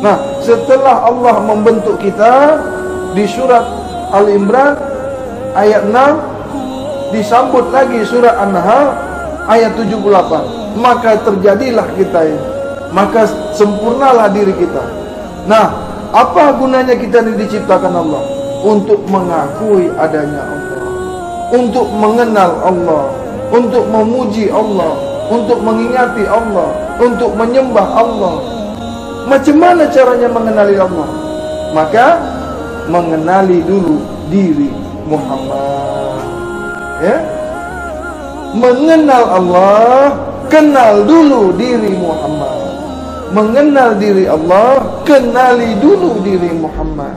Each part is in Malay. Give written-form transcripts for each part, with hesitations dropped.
Nah, setelah Allah membentuk kita di surat Al-Imran ayat 6, disambut lagi surat An-Nahl ayat 78, maka terjadilah kita ini, maka sempurnalah diri kita. Nah, apa gunanya kita ini diciptakan Allah? Untuk mengakui adanya Allah, untuk mengenal Allah, untuk memuji Allah, untuk mengingati Allah, untuk menyembah Allah. Macam mana caranya mengenali Allah? Maka mengenali dulu diri Muhammad, ya. Mengenal Allah, kenal dulu diri Muhammad. Mengenal diri Allah, kenali dulu diri Muhammad.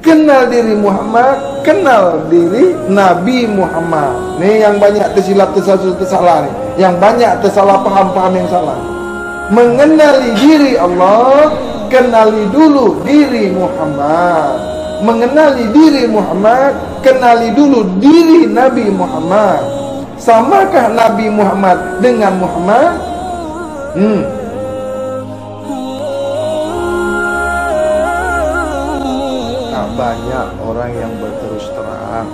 Kenal diri Muhammad, kenal diri Nabi Muhammad. Nih yang banyak tersilap, tersalah nih. Yang banyak tersalah paham yang salah. Mengenali diri Allah, kenali dulu diri Muhammad. Mengenali diri Muhammad, kenali dulu diri Nabi Muhammad. Samakah Nabi Muhammad dengan Muhammad? Nah, banyak orang yang berterus terang,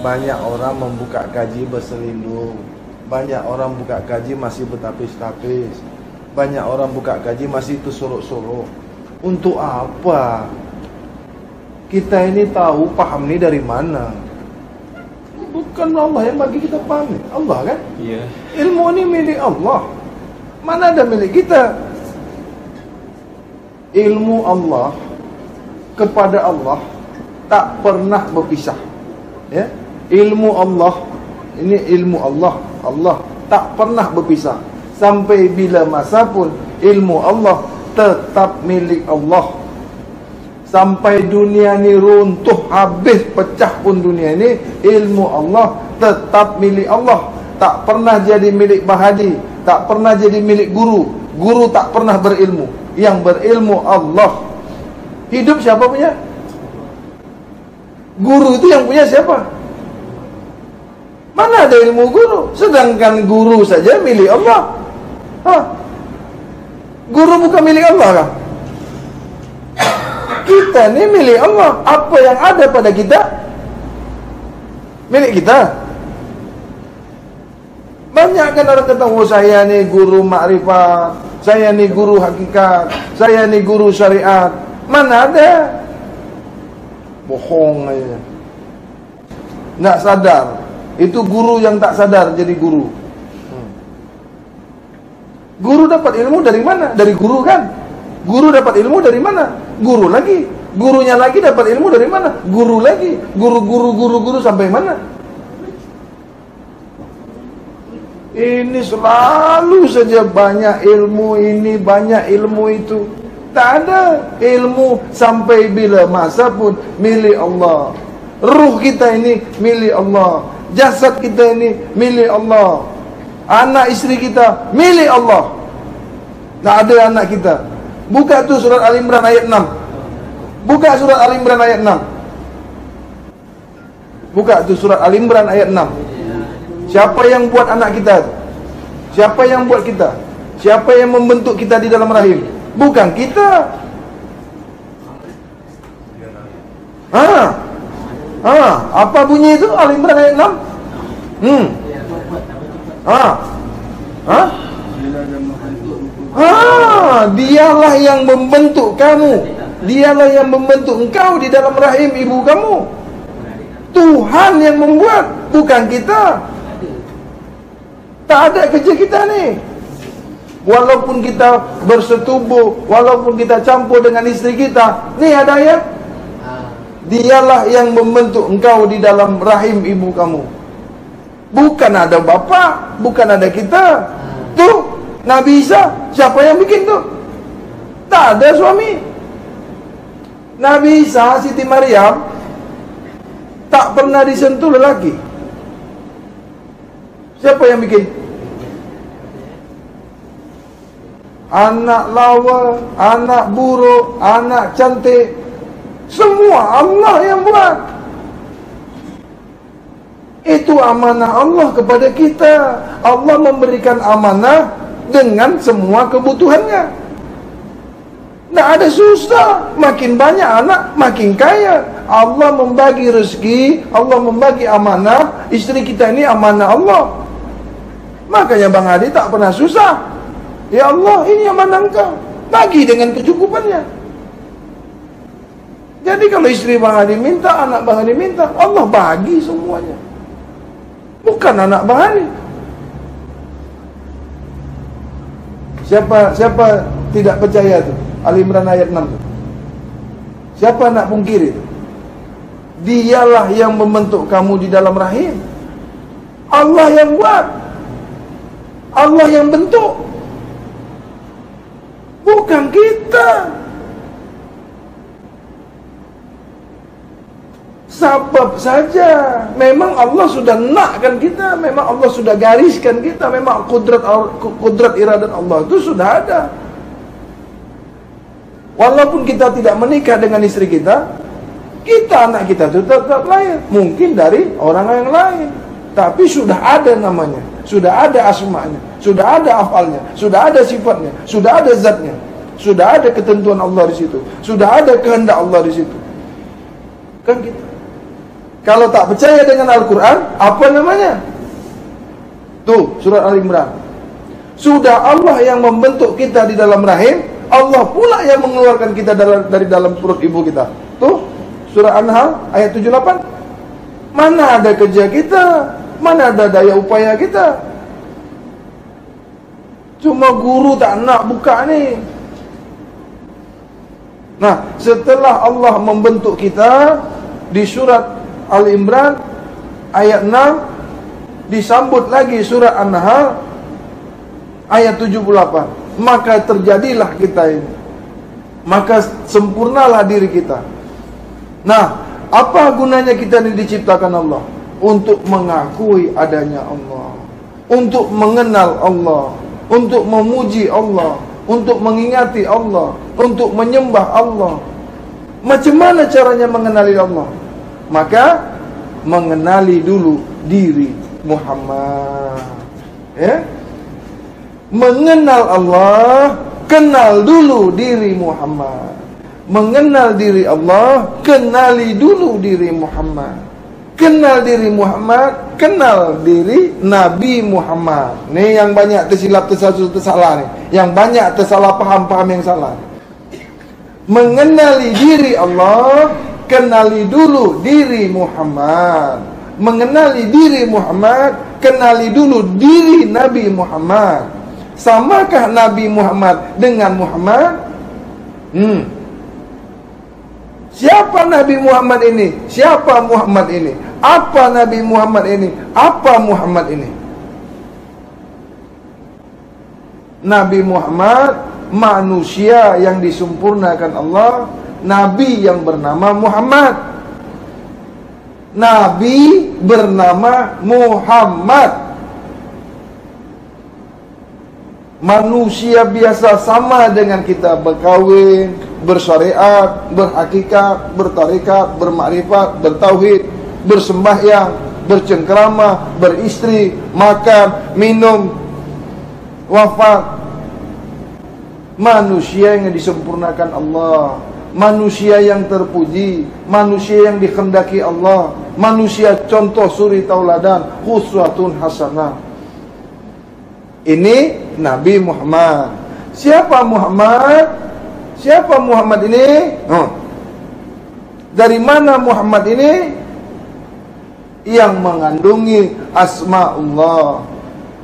banyak orang membuka kaji berselindung, banyak orang buka kaji masih bertapis-tapis, banyak orang buka kaji masih tersorok-sorok. Untuk apa? Kita ini tahu, paham ini dari mana? Bukan Allah yang bagi kita paham. Allah kan? Iya. Ilmu ini milik Allah. Mana ada milik kita? Ilmu Allah kepada Allah tak pernah berpisah. Ya? Ilmu Allah, ini ilmu Allah. Allah tak pernah berpisah. Sampai bila masa pun ilmu Allah tetap milik Allah. Sampai dunia ni runtuh, habis, pecah pun dunia ini, ilmu Allah tetap milik Allah. Tak pernah jadi milik bahadi, tak pernah jadi milik guru. Guru tak pernah berilmu. Yang berilmu Allah. Hidup siapa punya? Guru itu yang punya siapa? Mana ada ilmu guru? Sedangkan guru saja milik Allah. Guru bukan milik Allah kan? Kita ni milik Allah. Apa yang ada pada kita milik kita. Banyak kan orang kata, oh saya ni guru makrifat, saya ni guru hakikat, saya ni guru syariat. Mana ada? Bohong aja. Nak sadar. Itu guru yang tak sadar jadi guru. Guru dapat ilmu dari mana? Dari guru kan? Guru dapat ilmu dari mana? Guru lagi. Gurunya lagi dapat ilmu dari mana? Guru lagi. Guru sampai mana? Ini selalu saja banyak ilmu ini, banyak ilmu itu. Tak ada ilmu sampai bila masa pun milik Allah. Ruh kita ini milik Allah. Jasad kita ini milik Allah. Anak isteri kita milik Allah. Tak ada anak kita. Buka tu surat Al-Imran ayat 6. Buka surat Al-Imran ayat 6. Buka tu surat Al-Imran ayat 6. Siapa yang buat anak kita? Siapa yang buat kita? Siapa yang membentuk kita di dalam rahim? Bukan kita. Apa bunyi itu? Al-Imran ayat 6. Dialah yang membentuk kamu. Dialah yang membentuk engkau di dalam rahim ibu kamu. Tuhan yang membuat, bukan kita. Tak ada kerja kita ni. Walaupun kita bersetubuh, walaupun kita campur dengan isteri kita, ni ada ayat. Dialah yang membentuk engkau di dalam rahim ibu kamu. Bukan ada bapa, bukan ada kita. Tu Nabi Isa, siapa yang bikin tu? Tak ada suami. Nabi Isa, Siti Maryam tak pernah disentuh lelaki. Siapa yang bikin? Anak lawa, anak buruk, anak cantik, semua Allah yang buat. Itu amanah Allah kepada kita. Allah memberikan amanah dengan semua kebutuhannya. Tak ada susah. Makin banyak anak, makin kaya. Allah membagi rezeki, Allah membagi amanah. Isteri kita ini amanah Allah. Makanya Bang Hadi tak pernah susah. Ya Allah, ini amanah Engkau. Bagi dengan kecukupannya. Jadi kalau istri Bang Hadi minta, anak Bang Hadi minta, Allah bagi semuanya. Bukan anak Bang Hadi. Siapa tidak percaya tu? Ali Imran ayat 6 tu. Siapa nak pungkiri tu? Dialah yang membentuk kamu di dalam rahim. Allah yang buat. Allah yang bentuk. Bukan kita. Sebab saja. Memang Allah sudah nakkan kita. Memang Allah sudah gariskan kita. Memang kudrat iradat Allah itu sudah ada. Walaupun kita tidak menikah dengan istri kita, anak kita itu tetap lahir. Mungkin dari orang yang lain. Tapi sudah ada namanya, sudah ada asma'nya, sudah ada afalnya, sudah ada sifatnya, sudah ada zatnya, sudah ada ketentuan Allah di situ, sudah ada kehendak Allah di situ. Kan kita. Kalau tak percaya dengan Al-Quran, apa namanya? Tuh, surat Al-Imran. Sudah Allah yang membentuk kita di dalam rahim, Allah pula yang mengeluarkan kita dari dalam perut ibu kita. Tuh, surah An-Nahl ayat 78. Mana ada kerja kita? Mana ada daya upaya kita? Cuma guru tak nak buka ni. Nah, setelah Allah membentuk kita di surat Al-Imran ayat 6, disambut lagi surat An-Nahl ayat 78. Maka terjadilah kita ini. Maka sempurnalah diri kita. Nah, apa gunanya kita ini diciptakan Allah? Untuk mengakui adanya Allah, untuk mengenal Allah, untuk memuji Allah, untuk mengingati Allah, untuk menyembah Allah. Macam mana caranya mengenali Allah? Maka mengenali dulu diri Muhammad. Ya? Mengenal Allah, kenal dulu diri Muhammad. Mengenal diri Allah, kenali dulu diri Muhammad. Kenal diri Muhammad, kenal diri Nabi Muhammad. Ni yang banyak tersilap, tersalah ni. Yang banyak tersalah faham yang salah. Mengenali diri Allah, kenali dulu diri Muhammad. Mengenali diri Muhammad, kenali dulu diri Nabi Muhammad. Samakah Nabi Muhammad dengan Muhammad? Siapa Nabi Muhammad ini? Siapa Muhammad ini? Apa Nabi Muhammad ini? Apa Muhammad ini? Nabi Muhammad manusia yang disempurnakan Allah, Nabi yang bernama Muhammad. Nabi bernama Muhammad. Manusia biasa sama dengan kita, berkahwin, bersyariat, berhakikat, bertarikat, bermakrifat, bertauhid, bersembahyang, bercengkerama, beristri, makan, minum, wafat. Manusia yang disempurnakan Allah, manusia yang terpuji, manusia yang dikehendaki Allah, manusia contoh suri tauladan, uswatun hasanah. Ini Nabi Muhammad. Siapa Muhammad? Siapa Muhammad ini? Dari mana Muhammad ini? Yang mengandungi asma'ullah,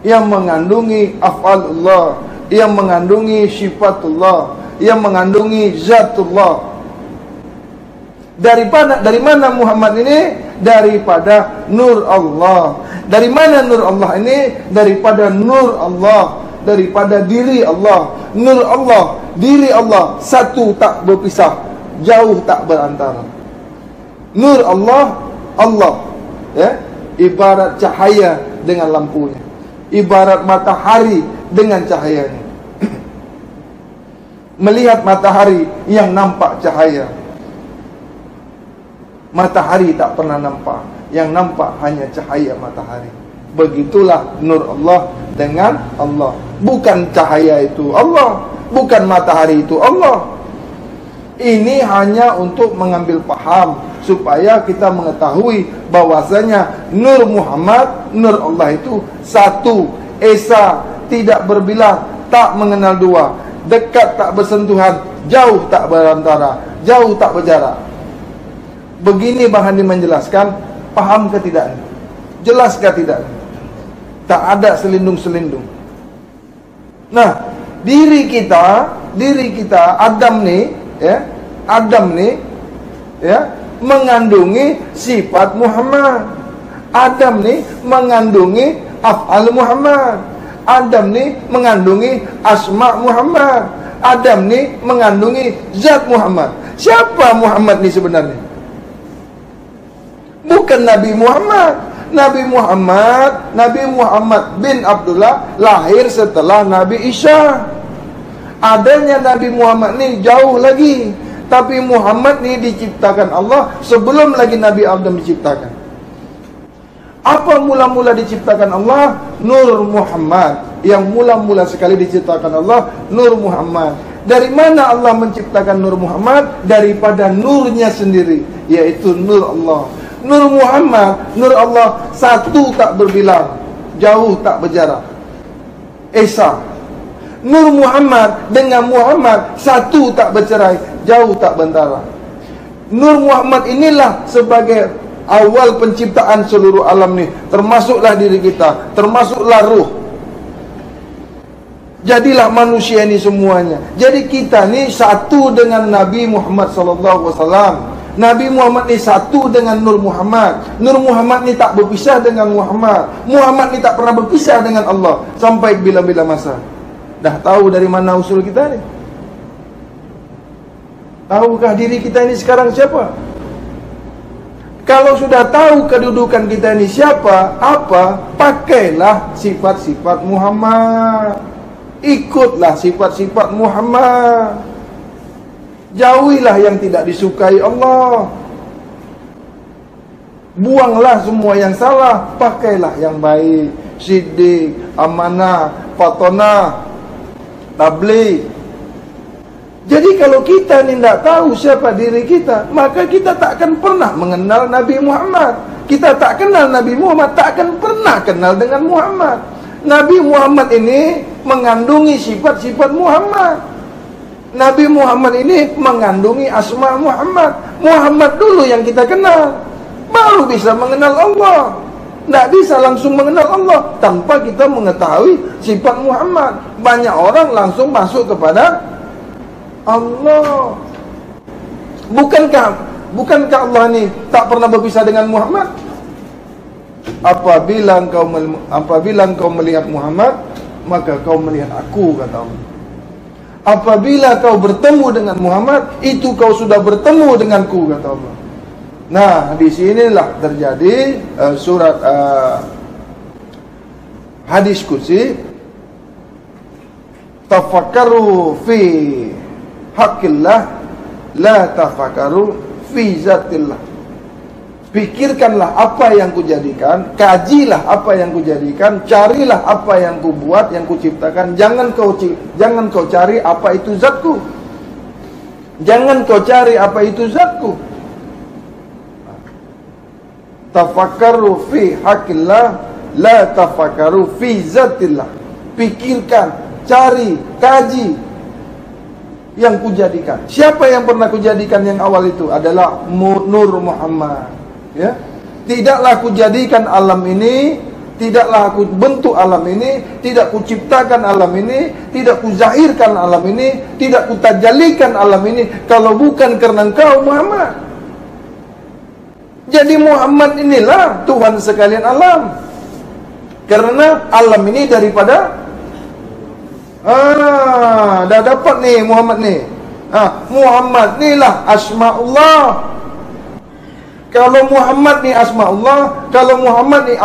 yang mengandungi af'alullah, yang mengandungi sifatullah, yang mengandungi zatullah. Dari mana Muhammad ini? Daripada nur Allah. Dari mana nur Allah ini? Daripada nur Allah, daripada diri Allah. Nur Allah, diri Allah, satu tak berpisah, jauh tak berantara. Nur Allah, Allah, ya, ibarat cahaya dengan lampunya, ibarat matahari dengan cahayanya. Melihat matahari yang nampak cahaya, matahari tak pernah nampak, yang nampak hanya cahaya matahari. Begitulah nur Allah dengan Allah. Bukan cahaya itu Allah, bukan matahari itu Allah. Ini hanya untuk mengambil paham supaya kita mengetahui bahwasanya Nur Muhammad, Nur Allah itu satu, esa, tidak berbilang, tak mengenal dua, dekat tak bersentuhan, jauh tak berantara, jauh tak berjarak. Begini Bang Hadi menjelaskan, paham ke tidak? Jelas ke tidak? Tak ada selindung-selindung. Nah, diri kita Adam nih, ya, Adam nih, ya, mengandungi sifat Muhammad. Adam nih mengandungi af'al Muhammad. Adam nih mengandungi asma Muhammad. Adam nih mengandungi zat Muhammad. Siapa Muhammad nih sebenarnya? Bukan Nabi Muhammad. Nabi Muhammad bin Abdullah lahir setelah Nabi Isa. Adanya Nabi Muhammad nih jauh lagi. Tapi Muhammad nih diciptakan Allah sebelum lagi Nabi Adam diciptakan. Apa mula-mula diciptakan Allah? Nur Muhammad. Yang mula-mula sekali diciptakan Allah, Nur Muhammad. Dari mana Allah menciptakan Nur Muhammad? Daripada nurnya sendiri, yaitu Nur Allah. Nur Muhammad, Nur Allah, satu tak berbilang, jauh tak berjarak, esa. Nur Muhammad dengan Muhammad, satu tak bercerai, jauh tak bentara. Nur Muhammad inilah sebagai awal penciptaan seluruh alam ni, termasuklah diri kita, termasuklah ruh. Jadilah manusia ini semuanya. Jadi kita ni satu dengan Nabi Muhammad SAW. Nabi Muhammad ni satu dengan Nur Muhammad. Nur Muhammad ni tak berpisah dengan Muhammad. Muhammad ni tak pernah berpisah dengan Allah sampai bila-bila masa. Dah tahu dari mana usul kita ni? Tahukah diri kita ini sekarang siapa? Kalau sudah tahu kedudukan kita ini siapa, apa, pakailah sifat-sifat Muhammad. Ikutlah sifat-sifat Muhammad. Jauhilah yang tidak disukai Allah. Buanglah semua yang salah, pakailah yang baik. Siddiq, amanah, fatonah, tabligh. Jadi kalau kita ni tidak tahu siapa diri kita, maka kita tak akan pernah mengenal Nabi Muhammad. Kita tak kenal Nabi Muhammad, tak akan pernah kenal dengan Muhammad. Nabi Muhammad ini mengandungi sifat-sifat Muhammad. Nabi Muhammad ini mengandungi asma Muhammad. Muhammad dulu yang kita kenal, baru bisa mengenal Allah. Tidak bisa langsung mengenal Allah tanpa kita mengetahui sifat Muhammad. Banyak orang langsung masuk kepada Allah. Bukankah Allah ni tak pernah berpisah dengan Muhammad? Apabila engkau melihat Muhammad, maka kau melihat aku, kata Allah. Apabila kau bertemu dengan Muhammad, itu kau sudah bertemu denganku, kata Allah. Nah, di sinilah terjadi surat hadis qudsi, tafakkaru fi haqqillah, la tafakkaru fi zatillah. Pikirkanlah apa yang kujadikan, kajilah apa yang kujadikan, carilah apa yang kubuat, yang kuciptakan. Jangan kau cari apa itu zatku. Jangan kau cari apa itu zatku. Tafakkaru fi haqqillah, la tafakkaru fi zatillah. Pikirkan, cari, kaji yang kujadikan. Siapa yang pernah kujadikan yang awal itu? Adalah Nur Muhammad. Ya, tidaklah aku jadikan alam ini, tidaklah aku bentuk alam ini, tidak kuciptakan alam ini, tidak kuzahirkan alam ini, tidak kutajalikan alam ini kalau bukan karena engkau Muhammad. Jadi Muhammad inilah Tuhan sekalian alam. Karena alam ini daripada dah dapat nih Muhammad nih. Muhammad inilah asma'ullah. Kalau Muhammad ni asma Allah, kalau Muhammad ni